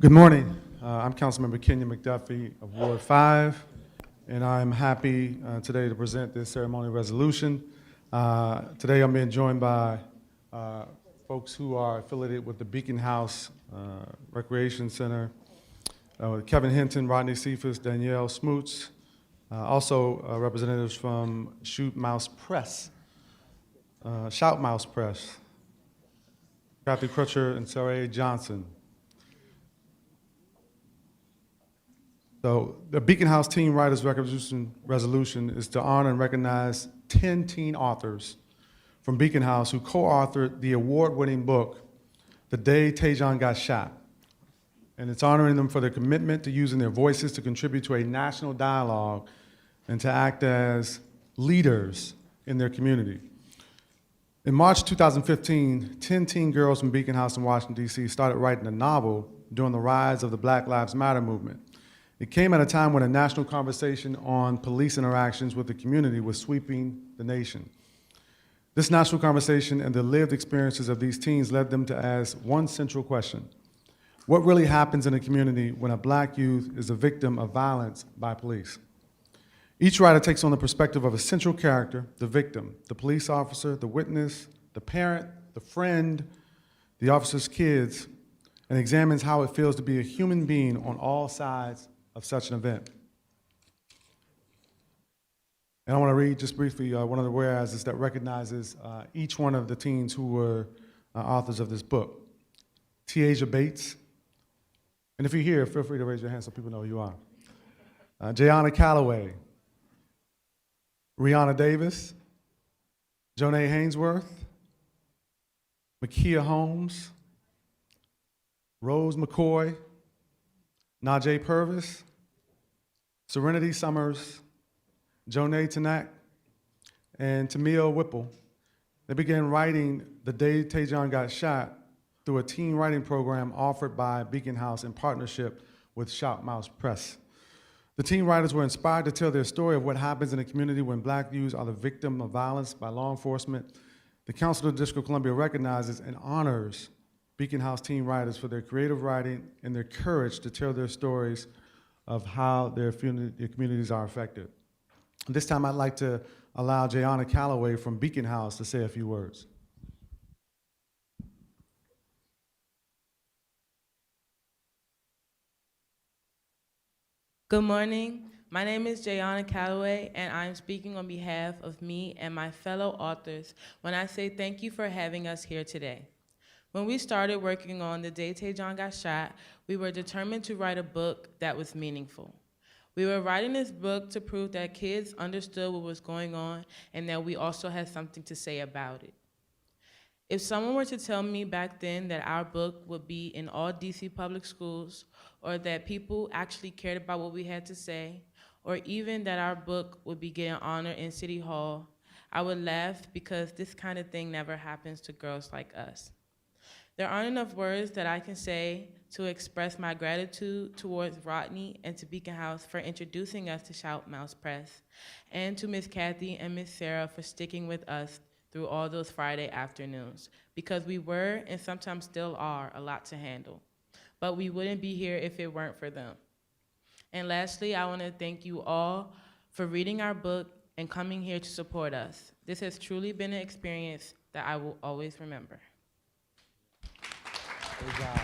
Good morning. I'm Councilmember McDuffie of Ward 5, and I'm happy today to present this ceremonial resolution. Today I'm being joined by folks who are affiliated with the Beacon House Recreation Center, Kevin Hinton, Rodney Cephas, Danielle Smoots, also representatives from Shout Mouse Press, Kathy Crutcher and Sarah Johnson. So the Beacon House Teen Writers Resolution is to honor and recognize 10 teen authors from Beacon House who co-authored the award-winning book, The Day Tajon Got Shot. And it's honoring them for their commitment to using their voices to contribute to a national dialogue and to act as leaders in their community. In March 2015, 10 teen girls from Beacon House in Washington, D.C. started writing a novel during the rise of the Black Lives Matter movement. It came at a time when a national conversation on police interactions with the community was sweeping the nation. This national conversation and the lived experiences of these teens led them to ask one central question: what really happens in a community when a black youth is a victim of violence by police? Each writer takes on the perspective of a central character, the victim, the police officer, the witness, the parent, the friend, the officer's kids, and examines how it feels to be a human being on all sides of such an event. And I want to read just briefly one of the whereases that recognizes each one of the teens who were authors of this book. Tiaja Bates, and if you're here, feel free to raise your hand so people know who you are. Jayana Calloway, Rihanna Davis, Jonae Hainsworth, Makia Holmes, Rose McCoy, Najee Purvis, Serenity Summers, Jonae Tanak, and Tamia Whipple. They began writing The Day Tajon Got Shot through a teen writing program offered by Beacon House in partnership with Shout Mouse Press. The teen writers were inspired to tell their story of what happens in a community when black youths are the victim of violence by law enforcement. The Council of the District of Columbia recognizes and honors Beacon House teen writers for their creative writing and their courage to tell their stories of how their communities are affected. This time I'd like to allow Jayana Calloway from Beacon House to say a few words. Good morning. My name is Jayana Calloway, and I'm speaking on behalf of me and my fellow authors when I say thank you for having us here today. When we started working on The Day Tajon Got Shot, we were determined to write a book that was meaningful. We were writing this book to prove that kids understood what was going on and that we also had something to say about it. If someone were to tell me back then that our book would be in all DC public schools, or that people actually cared about what we had to say, or even that our book would be getting honored in City Hall, I would laugh because this kind of thing never happens to girls like us. There aren't enough words that I can say to express my gratitude towards Rodney and to Beacon House for introducing us to Shout Mouse Press, and to Miss Kathy and Miss Sarah for sticking with us through all those Friday afternoons, because we were, and sometimes still are, a lot to handle. But we wouldn't be here if it weren't for them. And lastly, I want to thank you all for reading our book and coming here to support us. This has truly been an experience that I will always remember. Good job.